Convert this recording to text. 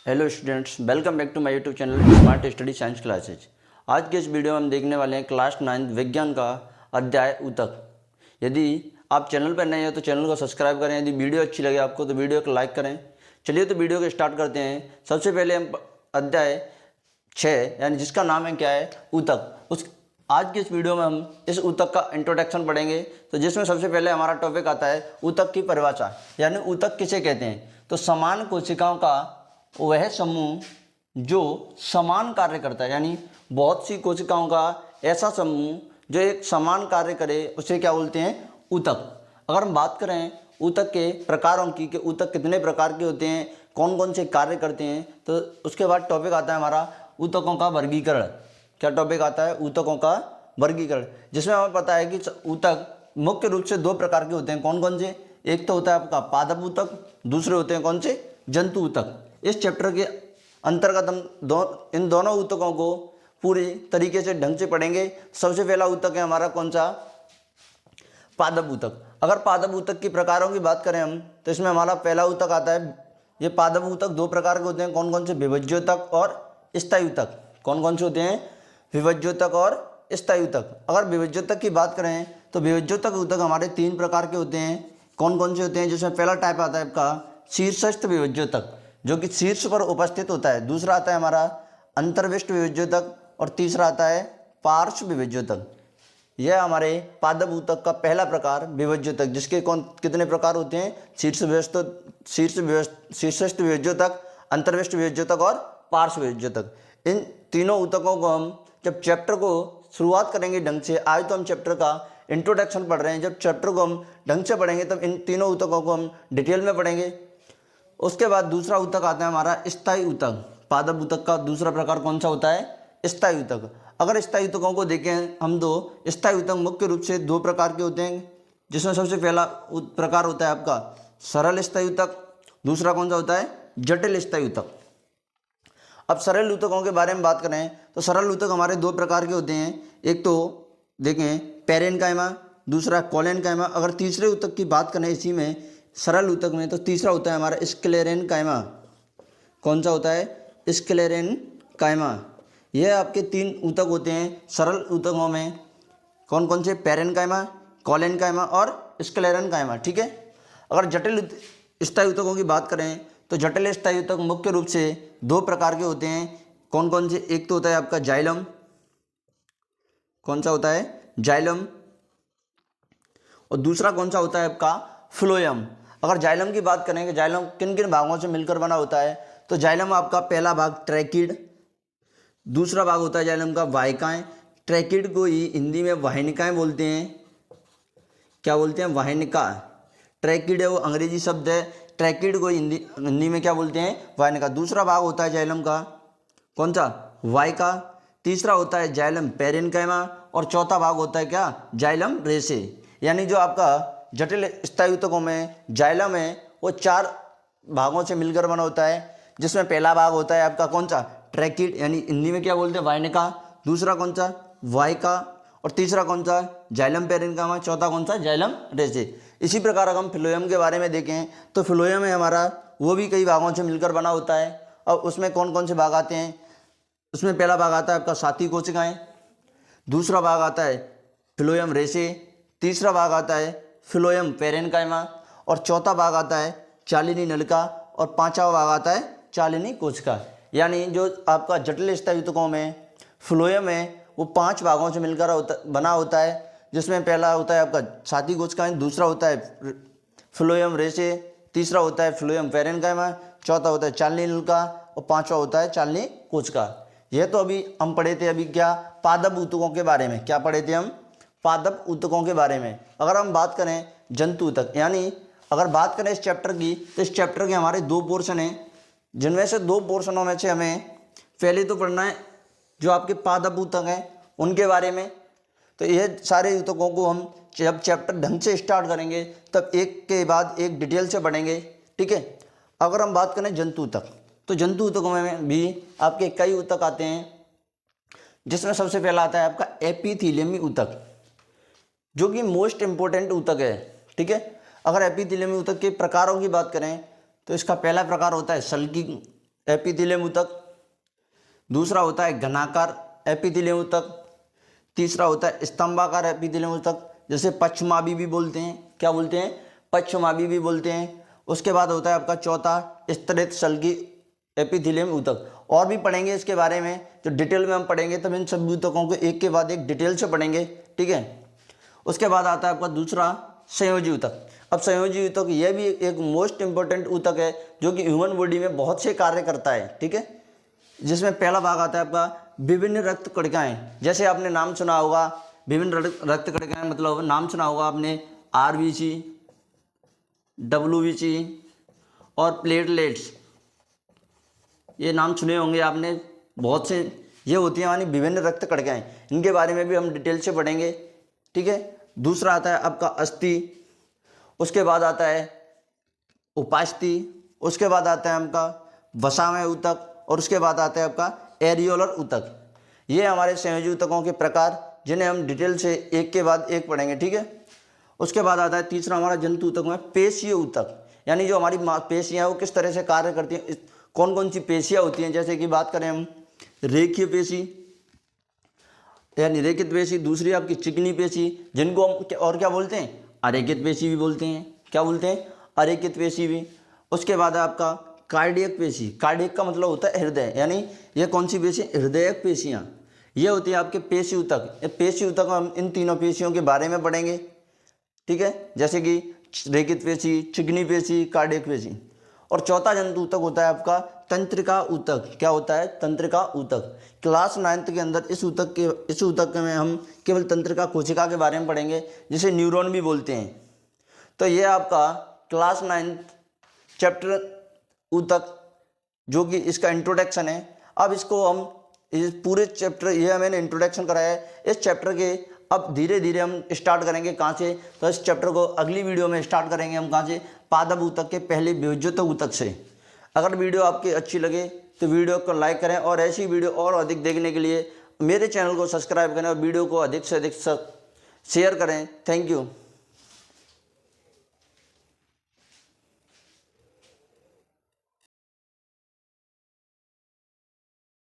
Hello students, welcome back to my YouTube channel smart study science classes. आज के इस video में हम देखने वाले हैं क्लास 9 विज्ञान का अध्याय ऊतक। यदि आप चैनल पर नए हो तो चैनल को सब्सक्राइब करें। यदि वीडियो अच्छी लगे आपको तो वीडियो को लाइक करें। चलिए तो वीडियो को स्टार्ट करते हैं। सबसे पहले हम अध्याय 6 यानी जिसका नाम है क्या है, ऊतक। उस आज की इस वीडियो में हम इस ऊतक का इंट्रोडक्शन पढ़ेंगे। तो जिसमें सबसे पहले हमारा टॉपिक आता है ऊतक की परिभाषा, यानी ऊतक किसे कहते हैं। तो समान कोशिकाओं का वह समूह जो समान कार्य करता है, यानी बहुत सी कोशिकाओं का ऐसा समूह जो एक समान कार्य करे, उसे क्या बोलते हैं, ऊतक। अगर हम बात करें ऊतक के प्रकारों की कि ऊतक कितने प्रकार के होते हैं, कौन कौन से कार्य करते हैं, तो उसके बाद टॉपिक आता है हमारा ऊतकों का वर्गीकरण। क्या टॉपिक आता है, ऊतकों का वर्गीकरण, जिसमें हमें पता है कि ऊतक मुख्य रूप से दो प्रकार के होते हैं। कौन कौन से? एक तो होता है आपका पादप ऊतक, दूसरे होते हैं कौन से, जंतु ऊतक। इस चैप्टर के अंतर्गत हम इन दोनों ऊतकों को पूरी तरीके से ढंग से पढ़ेंगे। सबसे पहला ऊतक है हमारा कौन सा, पादप ऊतक। अगर पादप ऊतक की प्रकारों की बात करें हम, तो इसमें हमारा पहला ऊतक आता है। ये पादप ऊतक दो प्रकार के होते हैं। कौन कौन से? विभज्योतक और स्थायी ऊतक। कौन कौन से होते हैं? विभज्योतक और स्थायी ऊतक। अगर विभज्योतक की बात करें तो विभज्योतक ऊतक हमारे तीन प्रकार के होते हैं। कौन कौन से होते हैं? जिसमें पहला टाइप आता है आपका शीर्षस्थ विभज्योतक, जो कि शीर्ष पर उपस्थित होता है। दूसरा आता है हमारा अंतर्विष्ट विभज्योतक और तीसरा आता है पार्श्व विभज्योतक। यह हमारे पादप ऊतक का पहला प्रकार विभज्योतक, जिसके कौन कितने प्रकार होते हैं? शीर्षस्थ विभज्योतक, अंतर्विष्ट विभज्योतक और पार्श्व विभज्योतक। इन तीनों ऊतकों को हम जब चैप्टर को शुरुआत करेंगे ढंग से, आज तो हम चैप्टर का इंट्रोडक्शन पढ़ रहे हैं, जब चैप्टर को हम ढंग से पढ़ेंगे तब इन तीनों ऊतकों को हम डिटेल में पढ़ेंगे। उसके बाद दूसरा ऊतक आता है हमारा स्थायी ऊतक। पादप ऊतक का दूसरा प्रकार कौन सा होता है? स्थायी ऊतक। अगर स्थायी ऊतकों को देखें हम, दो स्थायी ऊतक मुख्य रूप से दो प्रकार के होते हैं, जिसमें सबसे पहला प्रकार होता है आपका सरल स्थायी ऊतक, दूसरा कौन सा होता है? जटिल स्थायी ऊतक। अब सरल ऊतकों के बारे में बात करें तो सरल ऊतक हमारे दो प्रकार के होते हैं। एक तो देखें पेरेन्काइमा, दूसरा कोलेनकाइमा। अगर तीसरे ऊतक की बात करें इसी में सरल ऊतक में, तो तीसरा होता है हमारा स्क्लेरेनकाइमा। कौन सा होता है? स्क्लेरेनकाइमा। यह आपके तीन ऊतक होते हैं सरल ऊतकों में। कौन कौन से? पेरेन्काइमा, कोलेनकाइमा और स्क्लेरेनकाइमा। ठीक है। अगर जटिल स्थायी ऊतकों की बात करें तो जटिल स्थायी ऊतक मुख्य रूप से दो प्रकार के होते हैं। कौन कौन से? एक तो होता है आपका जाइलम। कौन सा होता है? जाइलम। और दूसरा कौन सा होता है आपका? फ्लोएम। अगर जाइलम की बात करें कि जाइलम किन किन भागों से मिलकर बना होता है, तो जाइलम आपका पहला भाग ट्रैकिड, दूसरा भाग होता है जाइलम का वाहिकाएं। ट्रैकिड को ही हिंदी में वाहिनिकाएं बोलते हैं। क्या बोलते हैं? वाहिनिका। ट्रैकिड है वो अंग्रेजी शब्द है, ट्रैकिड को हिंदी में क्या बोलते हैं? वाहिनिका। दूसरा भाग होता है जाइलम का कौन सा? वाहिका। तीसरा होता है जाइलम पेरेन्काइमा और चौथा भाग होता है क्या? जाइलम रेसे। यानी जो आपका जटिल स्थायी ऊतकों में जाइलम है वो चार भागों से मिलकर बना होता है, जिसमें पहला भाग होता है आपका कौन सा? ट्रैकिड, यानी हिंदी में क्या बोलते हैं? वाहिनिका। दूसरा कौन सा? वाहिका। और तीसरा कौन सा? Xylem parenchyma. चौथा कौन सा? जाइलम रेसे। इसी प्रकार अगर हम फ्लोएम के बारे में देखें तो फ्लोएम है हमारा, वो भी कई भागों से मिलकर बना होता है। और उसमें कौन कौन से भाग आते हैं? उसमें पहला भाग आता है आपका साथी कोशिकाएं, दूसरा भाग आता है फ्लोएम रेसे, तीसरा भाग आता है फ्लोएम पेरेन्काइमा और चौथा भाग आता है चालिनी नलिका और पांचवा भाग आता है चालिनी कोशिका। यानी जो आपका जटिल स्थायी ऊतकों में फ्लोएम है वो पांच भागों से मिलकर बना होता है, जिसमें पहला होता है आपका साथी कोशिकाएं, दूसरा होता है फ्लोएम रेसे, तीसरा होता है फ्लोएम पेरेन्काइमा, चौथा होता है चालिनी नलिका और पांचवा होता है चालिनी कोशिका। यह तो अभी हम पढ़े थे अभी क्या? पादप ऊतकों के बारे में। क्या पढ़े थे हम? पादप ऊतकों के बारे में। अगर हम बात करें जंतु ऊतक, यानी अगर बात करें इस चैप्टर की, तो इस चैप्टर के हमारे दो पोर्शन हैं, जिनमें से दो पोर्शनों में से हमें पहले तो पढ़ना है जो आपके पादप ऊतक हैं उनके बारे में। तो यह सारे ऊतकों को हम जब चैप्टर ढंग से स्टार्ट करेंगे तब एक के बाद एक डिटेल से पढ़ेंगे। ठीक है। अगर हम बात करें जंतु ऊतक, तो जंतु ऊतकों में भी आपके कई ऊतक आते हैं, जिसमें सबसे पहला आता है आपका एपिथेलियमी ऊतक, जो कि मोस्ट इंपॉर्टेंट ऊतक है। ठीक है। अगर एपिथेलियमी ऊतक के प्रकारों की बात करें तो इसका पहला प्रकार होता है सल्की एपिथेलियम ऊतक। दूसरा होता है घनाकार एपिथेलियम ऊतक। तीसरा होता है स्तंभाकार एपिथेलियम ऊतक, जैसे पश्चिमाभी भी बोलते हैं। क्या बोलते हैं? पश्चिमाभी भी बोलते हैं। उसके बाद होता है आपका चौथा स्तरित शल्की एपिथेलियम ऊतक। और भी पढ़ेंगे इसके बारे में, जो डिटेल में हम पढ़ेंगे, तब इन सभी ऊतकों को एक के बाद एक डिटेल से पढ़ेंगे, ठीक है। उसके बाद आता है आपका दूसरा संयोजी ऊतक। अब संयोजी ऊतक यह भी एक मोस्ट इंपॉर्टेंट ऊतक है, जो कि ह्यूमन बॉडी में बहुत से कार्य करता है, ठीक है। जिसमें पहला भाग आता है आपका विभिन्न रक्त कणिकाएं। जैसे आपने नाम सुना होगा, विभिन्न रक्त कणिकाएं मतलब नाम सुना होगा आपने, आरबीसी, डब्ल्यूबीसी और प्लेटलेट्स, ये नाम सुने होंगे आपने बहुत से। ये होती हैं यानी विभिन्न रक्त कणिकाएं, इनके बारे में भी हम डिटेल से पढ़ेंगे, ठीक है। दूसरा आता है आपका अस्थि, उसके बाद आता है उपास्थि, उसके बाद आता है आपका वसामय ऊतक, और उसके बाद आता है आपका एरियोलर ऊतक। ये हमारे संयोजी ऊतकों के प्रकार, जिन्हें हम डिटेल से एक के बाद एक पढ़ेंगे, ठीक है। उसके बाद आता है तीसरा हमारा जंतु ऊतक में पेशीय ऊतक, यानी जो हमारी पेशियाँ वो किस तरह से कार्य करती हैं, कौन कौन सी पेशियाँ होती हैं। जैसे कि बात करें हम रेखीय पेशी यानी रेखित पेशी, दूसरी आपकी चिकनी पेशी, जिनको हम और क्या बोलते हैं, अरेखित पेशी भी बोलते हैं। क्या बोलते हैं? अरेखित पेशी भी। उसके बाद है आपका कार्डियक पेशी। कार्डियक का मतलब होता है हृदय, यानी ये कौन सी पेशी? हृदयक पेशियाँ। ये होती है आपके पेशी ऊतक। पेशी ऊतक हम इन तीनों पेशियों के बारे में पढ़ेंगे, ठीक है। जैसे कि रेखित पेशी, चिकनी पेशी, कार्डियक पेशी। और चौथा जंतु ऊतक होता है आपका तंत्रिका ऊतक। क्या होता है? तंत्रिका ऊतक। क्लास 9th के अंदर इस ऊतक में हम केवल तंत्रिका कोशिका के बारे में पढ़ेंगे, जिसे न्यूरॉन भी बोलते हैं। तो ये आपका क्लास 9th चैप्टर ऊतक, जो कि इसका इंट्रोडक्शन है। अब इसको हम इस पूरे चैप्टर, ये मैंने इंट्रोडक्शन कराया है इस चैप्टर के। अब धीरे धीरे हम स्टार्ट करेंगे कहाँ से? तो इस चैप्टर को अगली वीडियो में स्टार्ट करेंगे हम कहाँ से? पादप ऊतक के पहले विभज्योतक ऊतक से। अगर वीडियो आपकी अच्छी लगे तो वीडियो को लाइक करें, और ऐसी वीडियो और अधिक देखने के लिए मेरे चैनल को सब्सक्राइब करें और वीडियो को अधिक से अधिक शेयर करें। Thank you.